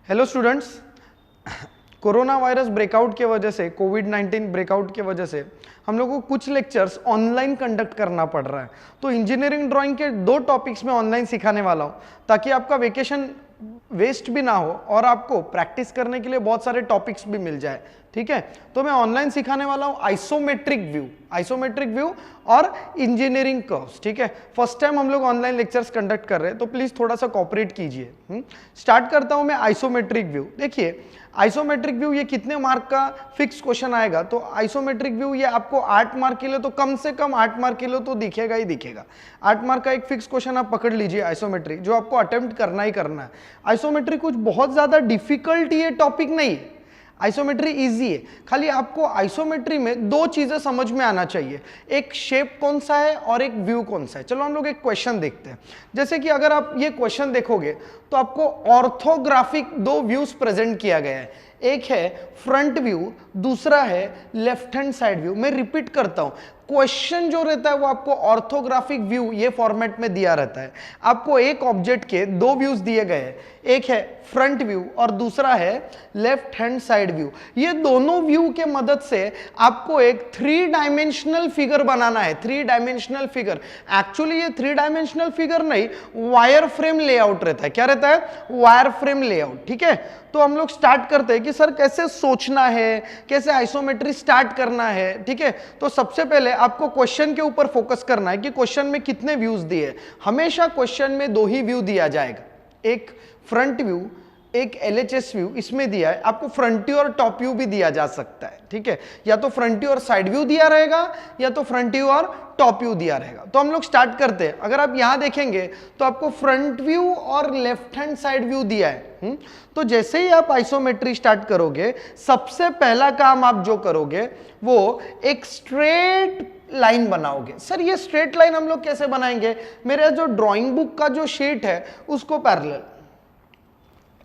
Hello students, corona virus breakout के वजह से, कोविड-19 ब्रेकआउट के वजह से हम लोगों को कुछ लेक्चर्स ऑनलाइन कंडक्ट करना पड़ रहा है। तो इंजीनियरिंग ड्राइंग के 2 टॉपिक्स में ऑनलाइन सिखाने वाला हूं ताकि आपका वेकेशन वेस्ट भी ना हो और आपको प्रैक्टिस करने के लिए बहुत सारे टॉपिक्स भी मिल जाए। ठीक है, तो मैं ऑनलाइन सिखाने वाला हूं आइसोमेट्रिक व्यू और इंजीनियरिंग कर्व्स। ठीक है, फर्स्ट टाइम हम लोग ऑनलाइन लेक्चर्स कंडक्ट कर रहे हैं, तो प्लीज थोड़ा सा कोऑपरेट कीजिए। स्टार्ट करता हूं मैं आइसोमेट्रिक व्यू। देखिए, आइसोमेट्रिक व्यू ये कितने मार्क का फिक्स क्वेश्चन आएगा, तो आइसोमेट्रिक व्यू ये आपको 8 मार्क के लिए, तो कम से कम 8 मार्क के लिए तो दिखेगा ही दिखेगा। 8 मार्क का एक फिक्स क्वेश्चन आप पकड़ लीजिए आइसोमेट्रिक, जो आपको अटेम्प्ट करना ही करना है। आइसोमेट्रिक कुछ बहुत ज्यादा डिफिकल्ट ये टॉपिक नहीं है, आइसोमेट्री इजी है। खाली आपको आइसोमेट्री में 2 चीजें समझ में आना चाहिए, एक शेप कौन सा है और एक व्यू कौन सा है। चलो हम लोग एक क्वेश्चन देखते हैं। जैसे कि अगर आप ये क्वेश्चन देखोगे तो आपको ऑर्थोग्राफिक 2 व्यूज प्रेजेंट किया गया है, एक है फ्रंट व्यू, दूसरा है लेफ्ट हैंड साइड व्यू। मैं रिपीट करता हूं, क्वेश्चन जो रहता है वो आपको ऑर्थोग्राफिक व्यू ये फॉर्मेट में दिया रहता है। आपको एक ऑब्जेक्ट के 2 व्यूज दिए गए हैं, एक है फ्रंट व्यू और दूसरा है लेफ्ट हैंड साइड व्यू। ये दोनों व्यू के मदद से आपको एक 3 डायमेंशनल फिगर बनाना है। 3 डायमेंशनल फिगर, एक्चुअली ये 3 डायमेंशनल फिगर नहीं, वायर फ्रेम लेआउट रहता है। क्या रहता है? Wire frame layout. ठीक है, तो हम लोग स्टार्ट करते हैं कि सर कैसे सोचना है, कैसे आइसोमेट्री स्टार्ट करना है। ठीक है, तो सबसे पहले आपको क्वेश्चन के ऊपर फोकस करना है कि क्वेश्चन में कितने व्यूज दिए। हमेशा क्वेश्चन में 2 ही व्यू दिया जाएगा, एक फ्रंट व्यू, एक एलएचएस व्यू इसमें दिया है। आपको फ्रंट व्यू और टॉप व्यू भी दिया जा सकता है। ठीक है, या तो फ्रंट व्यू और साइड व्यू दिया रहेगा या तो फ्रंट व्यू और टॉप व्यू दिया रहेगा। तो हम लोग स्टार्ट करते हैं। अगर आप यहां देखेंगे तो आपको फ्रंट व्यू और लेफ्ट हैंड साइड व्यू दिया है। तो जैसे ही आप आइसोमेट्री स्टार्ट करोगे, सबसे पहला काम आप जो करोगे वो एक स्ट्रेट लाइन बनाओगे। सर ये स्ट्रेट लाइन हम लोग कैसे बनाएंगे? मेरे जो ड्राइंग बुक का जो शीट है उसको पैरेलल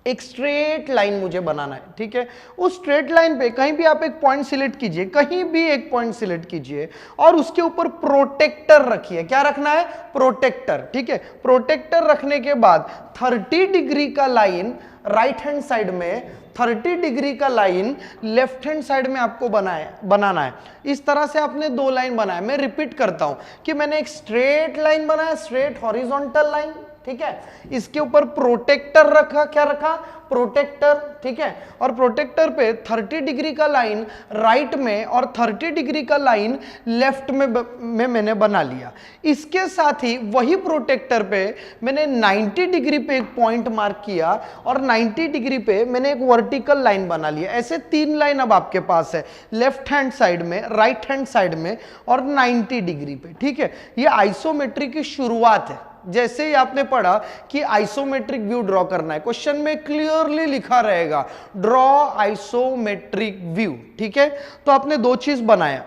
एक स्ट्रेट लाइन मुझे बनाना है। ठीक है, उस स्ट्रेट लाइन पे कहीं भी आप एक पॉइंट सिलेक्ट कीजिए, कहीं भी एक पॉइंट सिलेक्ट कीजिए और उसके ऊपर प्रोटेक्टर रखिए। क्या रखना है? प्रोटेक्टर। ठीक है, प्रोटेक्टर रखने के बाद 30 डिग्री का लाइन राइट हैंड साइड में, 30 डिग्री का लाइन लेफ्ट हैंड साइड में आपको बनाना है। इस तरह से आपने 2 लाइन बनाया। मैं रिपीट करता हूं कि मैंने एक स्ट्रेट लाइन बनाया, स्ट्रेट हॉरिजॉन्टल लाइन। ठीक है, इसके ऊपर प्रोटेक्टर रखा। क्या रखा? प्रोटेक्टर। ठीक है, और प्रोटेक्टर पे 30 डिग्री का लाइन राइट में और 30 डिग्री का लाइन लेफ्ट में मैंने बना लिया। इसके साथ ही वही प्रोटेक्टर पे मैंने 90 डिग्री पे एक पॉइंट मार्क किया और 90 डिग्री पे मैंने एक वर्टिकल लाइन बना लिया। ऐसे 3 लाइन अब आपके पास है, लेफ्ट हैंड साइड में, राइट हैंड साइड में और 90 डिग्री पे। ठीक है, ये आइसोमेट्री की शुरुआत है। जैसे ही आपने पढ़ा कि आइसोमेट्रिक व्यू ड्रॉ करना है, क्वेश्चन में क्लियरली लिखा रहेगा ड्रॉ आइसोमेट्रिक व्यू। ठीक है, तो आपने 2 चीज बनाया।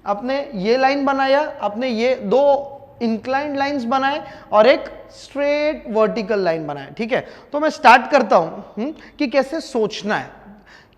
आपने ये लाइन बनाया, आपने ये 2 इंक्लाइंड लाइंस बनाए और एक स्ट्रेट वर्टिकल लाइन बनाया। ठीक है, तो मैं स्टार्ट करता हूं कि कैसे सोचना है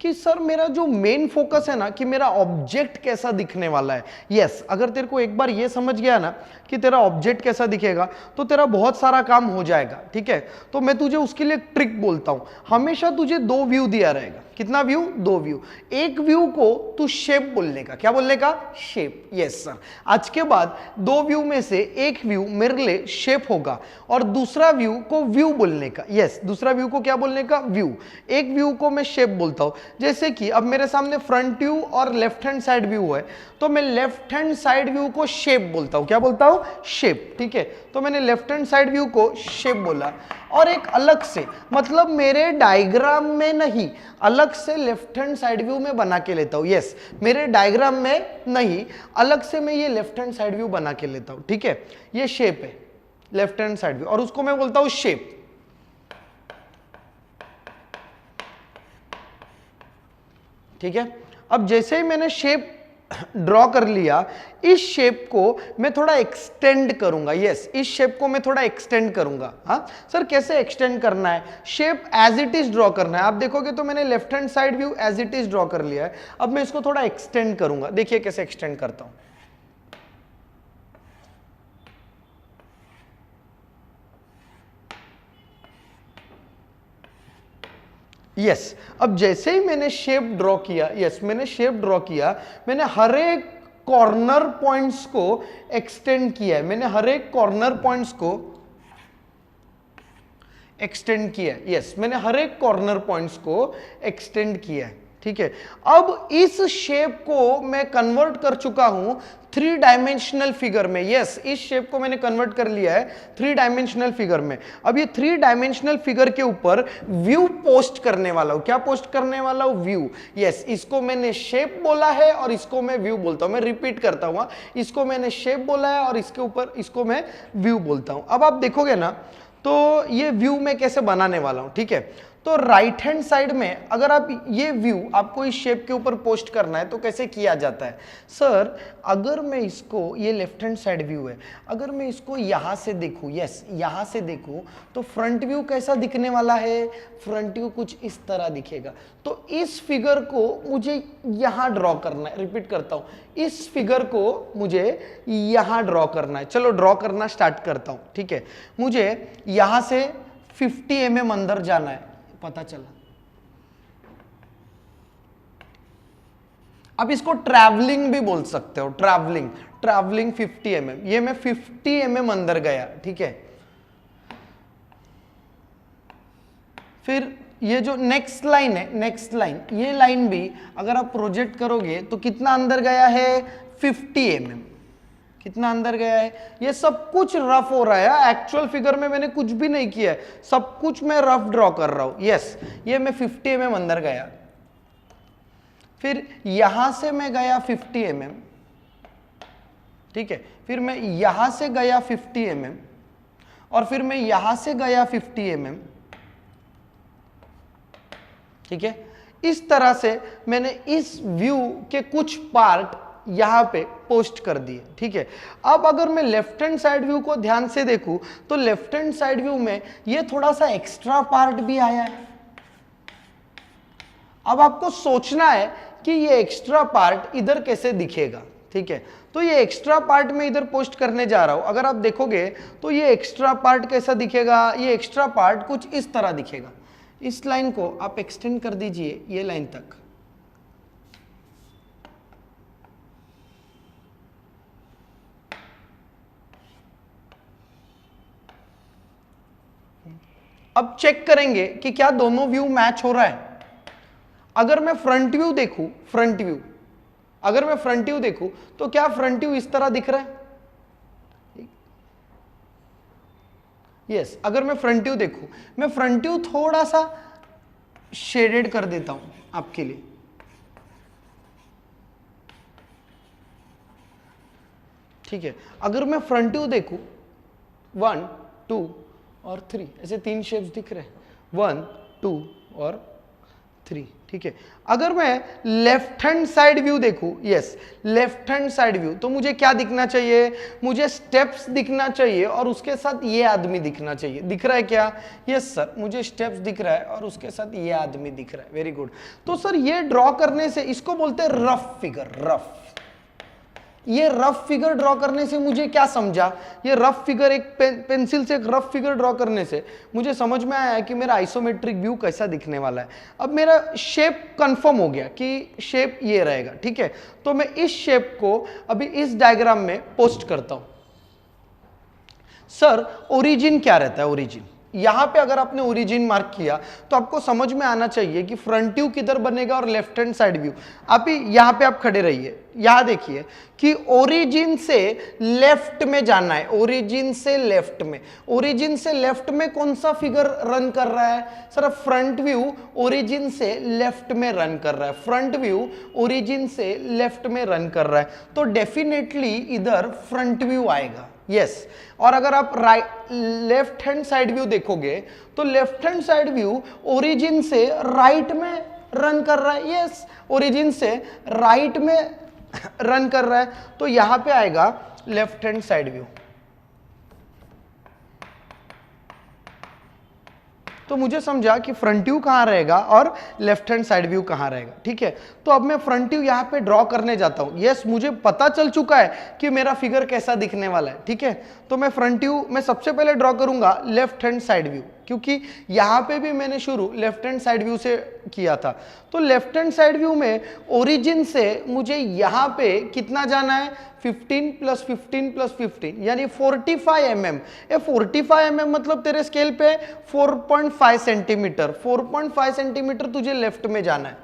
कि सर मेरा जो मेन फोकस है ना कि मेरा ऑब्जेक्ट कैसा दिखने वाला है। यस, अगर तेरे को एक बार ये समझ गया ना कि तेरा ऑब्जेक्ट कैसा दिखेगा तो तेरा बहुत सारा काम हो जाएगा। ठीक है, तो मैं तुझे उसके लिए एक ट्रिक बोलता हूं। हमेशा तुझे 2 व्यू दिया रहेगा। कितना व्यू? 2 व्यू। एक व्यू को तू शेप बोलने का। क्या बोलने का? शेप। यस सर, आज के बाद 2 व्यू में से एक व्यू मेरे लिए शेप होगा और दूसरा व्यू को व्यू बोलने का। यस, दूसरा व्यू को क्या बोलने का? व्यू। एक व्यू को मैं शेप बोलता हूं। जैसे कि अब मेरे सामने फ्रंट व्यू और लेफ्ट हैंड साइड व्यू है, तो मैं लेफ्ट हैंड साइड व्यू को शेप बोलता हूं। क्या बोलता हूं? शेप। ठीक है, तो मैंने लेफ्ट हैंड साइड व्यू को शेप बोला और एक अलग से, मतलब मेरे डायग्राम में नहीं, अलग से लेफ्ट हैंड साइड व्यू में बना के लेता हूं। यस, मेरे डायग्राम में नहीं, अलग से मैं ये लेफ्ट हैंड साइड व्यू बना के लेता हूं। ठीक है, ये शेप है लेफ्ट हैंड साइड व्यू और उसको मैं बोलता हूं शेप। ठीक है, अब जैसे ही मैंने शेप ड्रॉ कर लिया, इस शेप को मैं थोड़ा एक्सटेंड करूंगा। यस, इस शेप को मैं थोड़ा एक्सटेंड करूंगा। हाँ सर, कैसे एक्सटेंड करना है? Shape as it is draw करना है। आप देखोगे तो मैंने left hand side view as it is draw कर लिया है। अब मैं इसको थोड़ा एक्सटेंड करूंगा। देखिए कैसे एक्सटेंड करता हूं। यस अब जैसे ही मैंने शेप ड्रॉ किया, मैंने शेप ड्रॉ किया, मैंने हर एक कॉर्नर पॉइंट्स को एक्सटेंड किया है, मैंने हर एक कॉर्नर पॉइंट्स को एक्सटेंड किया है। मैंने हर एक कॉर्नर पॉइंट्स को एक्सटेंड किया है। ठीक है, अब इस शेप को मैं कन्वर्ट कर चुका हूं 3 डायमेंशनल फिगर में। इस शेप को मैंने कन्वर्ट कर लिया है 3 डायमेंशनल फिगर में। अब ये 3 डायमेंशनल फिगर के ऊपर व्यू पोस्ट करने वाला हूं। क्या पोस्ट करने वाला हूं? व्यू। इसको मैंने शेप बोला है और इसको मैं व्यू बोलता हूं। मैं रिपीट करता हूं, इसको मैंने शेप बोला है और इसके ऊपर इसको मैं व्यू बोलता हूं। अब आप देखोगे ना, तो ये व्यू मैं कैसे बनाने वाला हूं। ठीक है, तो राइट हैंड साइड में अगर आप ये व्यू आपको इस शेप के ऊपर पोस्ट करना है तो कैसे किया जाता है? सर अगर मैं इसको, ये लेफ्ट हैंड साइड व्यू है, अगर मैं इसको यहां से देखूं, यहां से देखूं, तो फ्रंट व्यू कैसा दिखने वाला है? फ्रंट व्यू कुछ इस तरह दिखेगा। तो इस फिगर को मुझे यहां ड्रॉ करना है। रिपीट करता हूं, इस फिगर को मुझे यहां ड्रॉ करना है। चलो ड्रॉ करना स्टार्ट करता हूं। ठीक है, मुझे यहां से 50 mm अंदर जाना है, पता चला। अब इसको ट्रैवलिंग भी बोल सकते हो, ट्रैवलिंग 50 mm। ये मैं 50 mm अंदर गया। ठीक है, फिर ये जो नेक्स्ट लाइन है, नेक्स्ट लाइन, ये लाइन भी अगर आप प्रोजेक्ट करोगे तो कितना अंदर गया है? 50 mm। कितना अंदर गया है? ये सब कुछ रफ हो रहा है, एक्चुअल फिगर में मैंने कुछ भी नहीं किया है, सब कुछ मैं रफ ड्रॉ कर रहा हूं। ये मैं 50 mm अंदर गया, फिर यहां से मैं गया 50 mm। ठीक है, फिर मैं यहां से गया 50 mm और फिर मैं यहां से गया 50 mm। ठीक है, इस तरह से मैंने इस व्यू के कुछ पार्ट यहां पे पोस्ट कर दिए। ठीक है, अब अगर मैं लेफ्ट हैंड साइड व्यू को ध्यान से देखूं तो लेफ्ट हैंड साइड व्यू में ये थोड़ा सा एक्स्ट्रा पार्ट भी आया है। अब आपको सोचना है कि ये एक्स्ट्रा पार्ट इधर कैसे दिखेगा। ठीक है, तो ये एक्स्ट्रा पार्ट में इधर पोस्ट करने जा रहा हूं। अगर आप देखोगे तो ये एक्स्ट्रा पार्ट कैसा दिखेगा? ये एक्स्ट्रा पार्ट कुछ इस तरह दिखेगा। इस लाइन को आप एक्सटेंड कर दीजिए ये लाइन तक। अब चेक करेंगे कि क्या दोनों व्यू मैच हो रहा है। अगर मैं फ्रंट व्यू देखूं, अगर मैं फ्रंट व्यू देखूं तो क्या फ्रंट व्यू इस तरह दिख रहा है? अगर मैं फ्रंट व्यू देखूं, मैं फ्रंट व्यू थोड़ा सा शेडेड कर देता हूं आपके लिए। ठीक है, अगर मैं फ्रंट व्यू देखूं, 1 2 और 3, ऐसे 3 शेप्स दिख रहे हैं, 1 2 और 3। ठीक है, अगर मैं लेफ्ट हैंड साइड व्यू देखूं, लेफ्ट हैंड साइड व्यू, तो मुझे क्या दिखना चाहिए? मुझे स्टेप्स दिखना चाहिए और उसके साथ ये आदमी दिखना चाहिए। दिख रहा है क्या? सर, मुझे स्टेप्स दिख रहा है और उसके साथ ये आदमी दिख रहा है। Very good. तो सर ये ड्रॉ करने से, इसको बोलते हैं रफ फिगर, रफ। ये रफ फिगर ड्रॉ करने से मुझे क्या समझा? ये रफ फिगर, एक पेंसिल से एक रफ फिगर ड्रॉ करने से मुझे समझ में आया कि मेरा आइसोमेट्रिक व्यू कैसा दिखने वाला है। अब मेरा शेप कंफर्म हो गया कि शेप ये रहेगा। ठीक है, तो मैं इस शेप को अभी इस डायग्राम में पोस्ट करता हूं। सर ओरिजिन क्या रहता है? ओरिजिन, यहां पे अगर आपने ओरिजिन मार्क किया तो आपको समझ में आना चाहिए कि फ्रंट व्यू किधर बनेगा और लेफ्ट हैंड साइड व्यू। आप ही यहां पे आप खड़े रहिए, यहां देखिए कि ओरिजिन से लेफ्ट में जाना है, ओरिजिन से लेफ्ट में। ओरिजिन से लेफ्ट में कौन सा फिगर रन कर रहा है? सर फ्रंट व्यू ओरिजिन से लेफ्ट में रन कर रहा है, फ्रंट व्यू ओरिजिन से लेफ्ट में रन कर रहा है, तो डेफिनेटली इधर फ्रंट व्यू आएगा। और अगर आप लेफ्ट हैंड साइड व्यू देखोगे तो left hand side view origin से राइट में रन कर रहा है। ओरिजिन से राइट में रन कर रहा है, तो यहां पे आएगा लेफ्ट हैंड साइड व्यू। तो मुझे समझा कि फ्रंट व्यू कहाँ रहेगा और लेफ्ट हैंड साइड व्यू कहाँ रहेगा। ठीक है, तो अब मैं फ्रंट व्यू यहाँ पे ड्रॉ करने जाता हूँ। यस, मुझे पता चल चुका है कि मेरा फिगर कैसा दिखने वाला है। ठीक है, तो मैं फ्रंट व्यू में सबसे पहले ड्रॉ करूंगा लेफ्ट हैंड साइड व्यू, क्योंकि यहाँ पे भी मैंने शुरू लेफ्ट हैंड साइड व्यू से किया था। तो लेफ्ट हैंड साइड व्यू में ओरिजिन से मुझे यहाँ पे कितना जाना है, 15 + 15 + 15 यानी 45 mm। ये 45 mm मतलब तेरे स्केल पे 4.5 सेंटीमीटर, 4.5 सेंटीमीटर तुझे लेफ्ट में जाना है।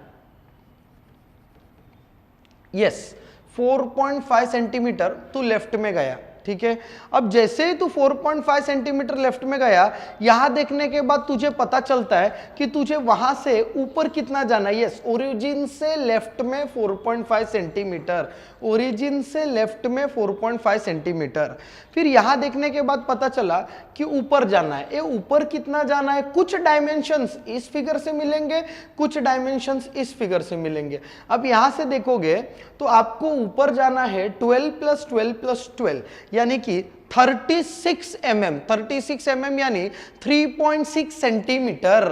यस, 4.5 सेंटीमीटर तू लेफ्ट में गया। ठीक है, अब जैसे ही तू 4.5 सेंटीमीटर लेफ्ट में गया, यहां देखने के बाद तुझे पता चलता है कि तुझे वहां से ऊपर कितना जाना है। यस, ओरिजिन से लेफ्ट में 4.5 सेंटीमीटर, ओरिजिन से लेफ्ट में 4.5 सेंटीमीटर। फिर यहां देखने के बाद पता चला कि ऊपर जाना है। ये ऊपर कितना जाना है, कुछ डायमेंशंस इस फिगर से मिलेंगे, कुछ डायमेंशंस इस फिगर से मिलेंगे। अब यहां से देखोगे तो आपको ऊपर जाना है 12 + 12 + 12 यानी कि 36 mm, 36 mm यानी 3.6 सेंटीमीटर।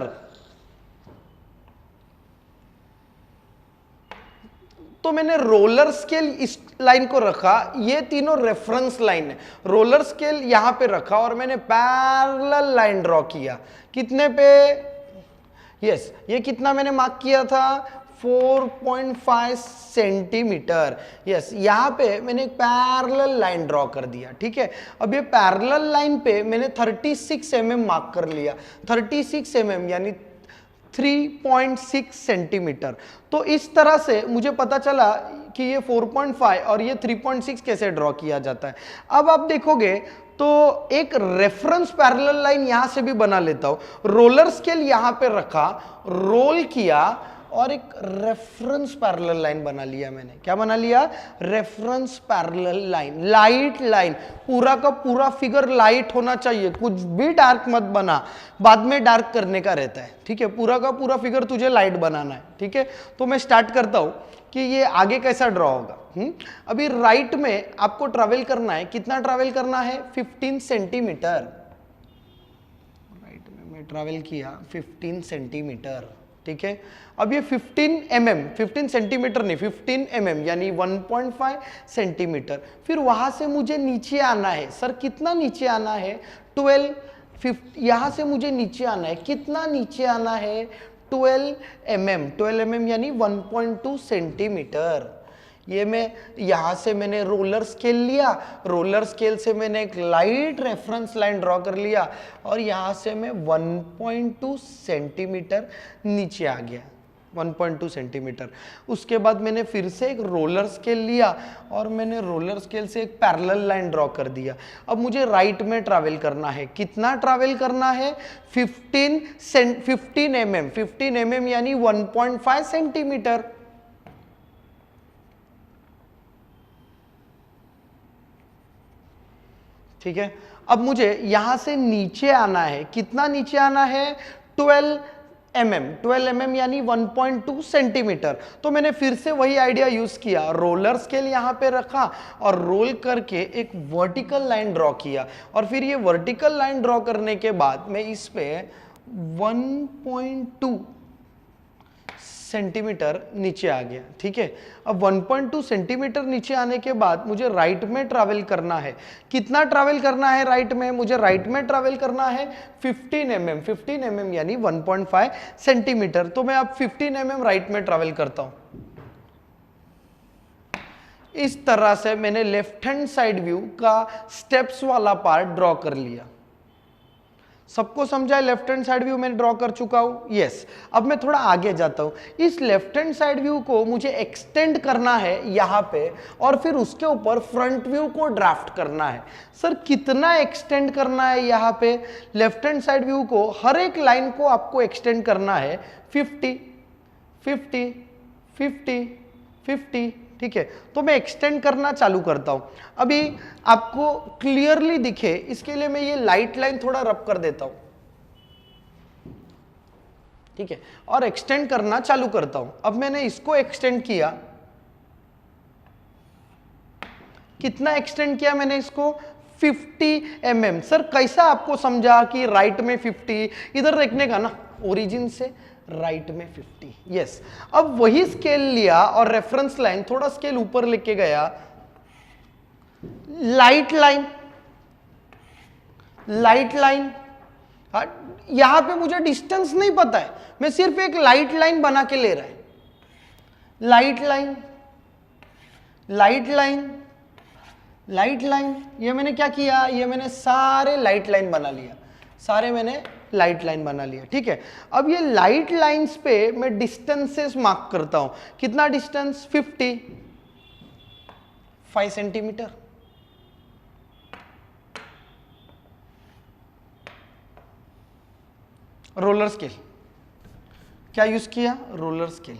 तो मैंने रोलर स्केल इस लाइन को रखा, ये तीनों रेफरेंस लाइन है। रोलर स्केल यहां पे रखा और मैंने पैरेलल लाइन ड्रॉ किया। कितने पे, यस, ये कितना मैंने मार्क किया था, 4.5 सेंटीमीटर। यस, यहां पे मैंने एक पैरेलल लाइन ड्रॉ कर दिया। ठीक है, अब ये पैरेलल लाइन पे मैंने 36 mm मार्क कर लिया। 36 mm यानी 3.6 सेंटीमीटर। तो इस तरह से मुझे पता चला कि ये 4.5 और ये 3.6 कैसे ड्रॉ किया जाता है। अब आप देखोगे तो एक रेफरेंस पैरेलल लाइन यहां से भी बना लेता हूं। रोलर स्केल यहां पे रखा, रोल किया और एक रेफरेंस पैरेलल लाइन बना लिया। मैंने क्या बना लिया, reference parallel line, light line. पूरा का पूरा फिगर लाइट होना चाहिए, कुछ भी डार्क मत बना, बाद में डार्क करने का रहता है। ठीक है, पूरा का पूरा फिगर तुझे लाइट बनाना है। ठीक है, तो मैं स्टार्ट करता हूं कि ये आगे कैसा ड्रॉ होगा। अभी राइट में आपको ट्रैवल करना है, कितना ट्रैवल करना है, 15 सेंटीमीटर। राइट में मैं ट्रैवल किया 15 सेंटीमीटर। ठीक है, अब ये 15 mm, 15 सेंटीमीटर नहीं, 15 mm यानी 1.5 सेंटीमीटर। फिर वहां से मुझे नीचे आना है। सर कितना नीचे आना है, 12, 50, यहां से मुझे नीचे आना है। कितना नीचे आना है, 12 mm, 12 mm यानी 1.2 सेंटीमीटर। ये मैं यहां से मैंने रोलर स्केल लिया, रोलर स्केल से मैंने एक लाइट रेफरेंस लाइन ड्रॉ कर लिया और यहां से मैं 1.2 सेंटीमीटर नीचे आ गया, 1.2 सेंटीमीटर। उसके बाद मैंने फिर से एक रोलर स्केल लिया और मैंने रोलर स्केल से एक पैरेलल लाइन ड्रॉ कर दिया। अब मुझे राइट में ट्रैवल करना है। कितना ट्रैवल करना है, 15 mm, 15 mm यानी 1.5 सेंटीमीटर। ठीक है, अब मुझे यहां से नीचे आना है। कितना नीचे आना है, 12 mm, 12 mm यानी 1.2 सेंटीमीटर। तो मैंने फिर से वही आइडिया यूज किया, रोलर स्केल यहां पे रखा और रोल करके एक वर्टिकल लाइन ड्रॉ किया। और फिर ये वर्टिकल लाइन ड्रॉ करने के बाद मैं इस पे 1.2 सेंटीमीटर नीचे आ गया। ठीक है, अब 1.2 सेंटीमीटर नीचे आने के बाद मुझे राइट में ट्रैवल करना है। कितना ट्रैवल करना है राइट में, मुझे राइट में ट्रैवल करना है 15 mm, 15 mm यानी 1.5 सेंटीमीटर। तो मैं अब 15 mm राइट में ट्रैवल करता हूं। इस तरह से मैंने लेफ्ट हैंड साइड व्यू का स्टेप्स वाला पार्ट ड्रॉ कर लिया। सबको समझा है, लेफ्ट हैंड साइड व्यू मैंने ड्रॉ कर चुका हूं। यस, अब मैं थोड़ा आगे जाता हूं। इस लेफ्ट हैंड साइड व्यू को मुझे एक्सटेंड करना है यहां पे और फिर उसके ऊपर फ्रंट व्यू को ड्राफ्ट करना है। सर कितना एक्सटेंड करना है यहां पे, लेफ्ट हैंड साइड व्यू को हर एक लाइन को आपको एक्सटेंड करना है 50, 50, 50, 50। ठीक है, तो मैं एक्सटेंड करना चालू करता हूं। अभी आपको क्लियरली दिखे इसके लिए मैं ये लाइट लाइन थोड़ा रब कर देता हूं। ठीक है, और एक्सटेंड करना चालू करता हूं। अब मैंने इसको एक्सटेंड किया, कितना एक्सटेंड किया मैंने इसको, 50 mm। सर कैसा आपको समझा कि राइट में 50, इधर देखने का ना, ओरिजिन से राइट में 50। यस, अब वही स्केल लिया और रेफरेंस लाइन थोड़ा स्केल ऊपर लेके गया, लाइट लाइन, लाइट लाइन, यहां पे मुझे डिस्टेंस नहीं पता है, मैं सिर्फ एक लाइट लाइन बना के ले रहा है, light line, light line, light line. ये मैंने क्या किया, ये मैंने सारे लाइट लाइन बना लिया, सारे मैंने लाइट लाइन बना लिया। ठीक है, अब ये लाइट लाइंस पे मैं डिस्टेंसेस मार्क करता हूं। कितना डिस्टेंस, 5 सेंटीमीटर। रोलर स्केल, क्या यूज किया, रोलर स्केल।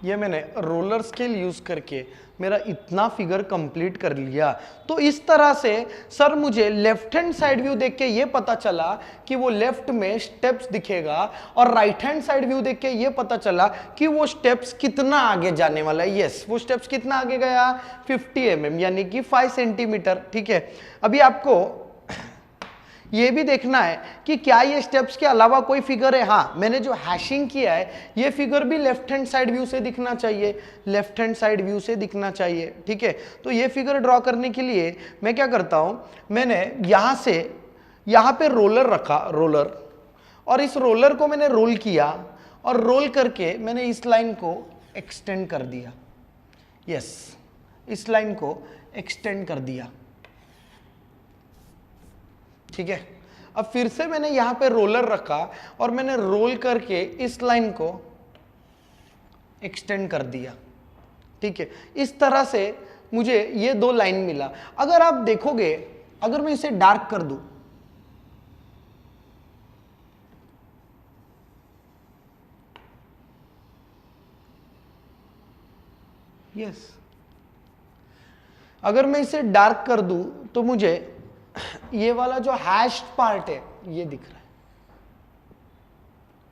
ये मैंने रोलर स्केल यूज करके मेरा इतना फिगर कंप्लीट कर लिया। तो इस तरह से सर मुझे लेफ्ट हैंड साइड व्यू देख के ये पता चला कि वो लेफ्ट में स्टेप्स दिखेगा, और राइट हैंड साइड व्यू देख के ये पता चला कि वो स्टेप्स कितना आगे जाने वाला है। यस, वो स्टेप्स कितना आगे गया, 50 mm, यानी कि 5 सेंटीमीटर। ठीक है, अभी आपको ये भी देखना है कि क्या ये स्टेप्स के अलावा कोई फिगर है। हाँ, मैंने जो हैशिंग किया है ये फिगर भी लेफ्ट हैंड साइड व्यू से दिखना चाहिए, लेफ्ट हैंड साइड व्यू से दिखना चाहिए। ठीक है, तो ये फिगर ड्रॉ करने के लिए मैं क्या करता हूं, मैंने यहां से यहां पे रोलर रखा, रोलर, और इस रोलर को मैंने रोल किया, और रोल करके मैंने इस लाइन को एक्सटेंड कर दिया। यस, इस लाइन को एक्सटेंड कर दिया। ठीक है, अब फिर से मैंने यहां पे रोलर रखा और मैंने रोल करके इस लाइन को एक्सटेंड कर दिया। ठीक है, इस तरह से मुझे ये दो लाइन मिला। अगर आप देखोगे, अगर मैं इसे डार्क कर दूं, यस, अगर मैं इसे डार्क कर दूं तो मुझे ये वाला जो हैश्ड पार्ट है ये दिख रहा है।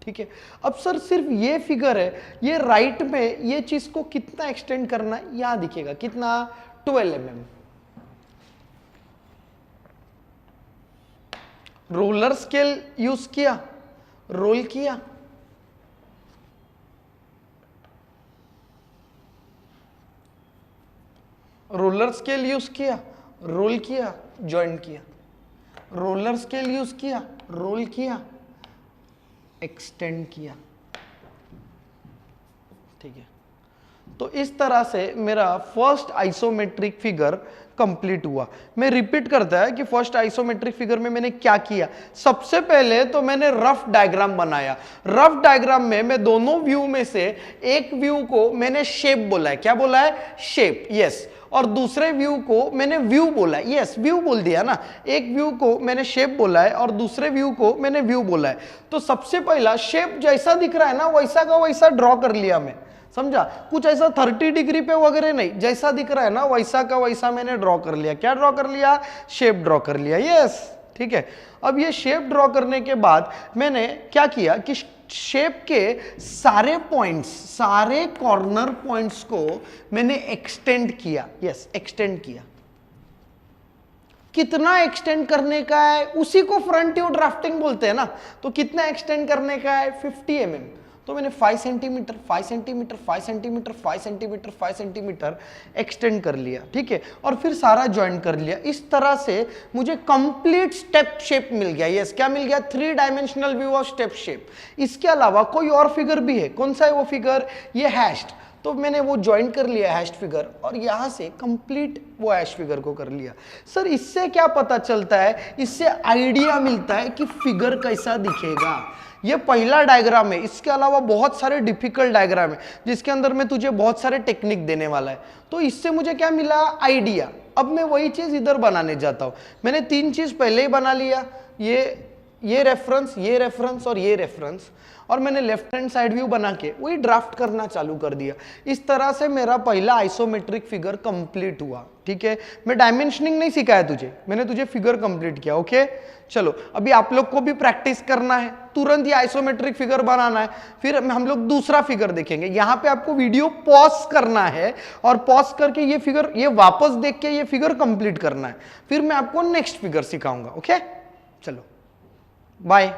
ठीक है, अब सर सिर्फ ये फिगर है, ये राइट में ये चीज को कितना एक्सटेंड करना है यहां दिखेगा, कितना, 12 mm। रोलर स्केल यूज किया, रोल किया, रोलर स्केल यूज किया, रोल किया, ज्वाइंट किया, रोलर स्केल यूज किया, रोल किया, एक्सटेंड किया। ठीक है, तो इस तरह से मेरा फर्स्ट आइसोमेट्रिक फिगर कंप्लीट हुआ। मैं रिपीट करता है कि फर्स्ट आइसोमेट्रिक फिगर में मैंने क्या किया। सबसे पहले तो मैंने रफ डायग्राम बनाया। रफ डायग्राम में मैं दोनों व्यू में से एक व्यू को मैंने शेप बोला है। क्या बोला है, शेप। यस, और दूसरे व्यू को मैंने व्यू बोला है। यस, व्यू बोल दिया ना, एक व्यू को मैंने शेप बोला है और दूसरे व्यू को मैंने व्यू बोला है। तो सबसे पहला शेप जैसा दिख रहा है ना वैसा का वैसा ड्रॉ कर लिया मैं, समझा, कुछ ऐसा 30 डिग्री पे वगैरह नहीं, जैसा दिख रहा है ना वैसा का वैसा मैंने ड्रॉ कर लिया। क्या ड्रॉ कर लिया, शेप ड्रॉ कर लिया। यस, ठीक है, अब ये शेप ड्रॉ करने के बाद मैंने क्या किया कि शेप के सारे पॉइंट्स, सारे कॉर्नर पॉइंट्स को मैंने एक्सटेंड किया। यस, एक्सटेंड किया। कितना एक्सटेंड करने का है, उसी को फ्रंट व्यू ड्राफ्टिंग बोलते हैं ना। तो कितना एक्सटेंड करने का है, 50 mm। तो मैंने 5 centimetre 5 centimetre 5 centimetre 5 centimetre 5 centimetre extend कर लिया। ठीक है, और फिर सारा ज्वाइन कर लिया। इस तरह से मुझे कंप्लीट स्टेप शेप मिल गया। यस, क्या मिल गया, 3 dimensional view of step shape. इसके अलावा कोई और फिगर भी है। कौन सा है वो फिगर, ये हैश्ड। तो मैंने वो ज्वाइन कर लिया हैश्ड फिगर, और यहां से कंप्लीट वो हैश फिगर को कर लिया। सर इससे क्या पता चलता है, इससे आइडिया मिलता है कि फिगर कैसा दिखेगा। ये पहला डायग्राम है, इसके अलावा बहुत सारे डिफिकल्ट डायग्राम है जिसके अंदर मैं तुझे बहुत सारे टेक्निक देने वाला है। तो इससे मुझे क्या मिला, आइडिया। अब मैं वही चीज इधर बनाने जाता हूं। मैंने 3 चीज पहले ही बना लिया, ये ये रेफरेंस और ये रेफरेंस, और मैंने लेफ्ट हैंड साइड व्यू बना के वही ड्राफ्ट करना चालू कर दिया। इस तरह से मेरा पहला आइसोमेट्रिक फिगर कंप्लीट हुआ। ठीक है, मैं डायमेंशनिंग नहीं सिखाया तुझे, मैंने तुझे फिगर कंप्लीट किया। ओके, चलो अभी आप लोग को भी प्रैक्टिस करना है, तुरंत ये आइसोमेट्रिक फिगर बनाना है, फिर हम लोग दूसरा फिगर देखेंगे। यहां पे आपको वीडियो पॉज करना है और पॉज करके ये फिगर, ये वापस देख के ये फिगर कंप्लीट करना है, फिर मैं आपको नेक्स्ट फिगर सिखाऊंगा। ओके, चलो बाय।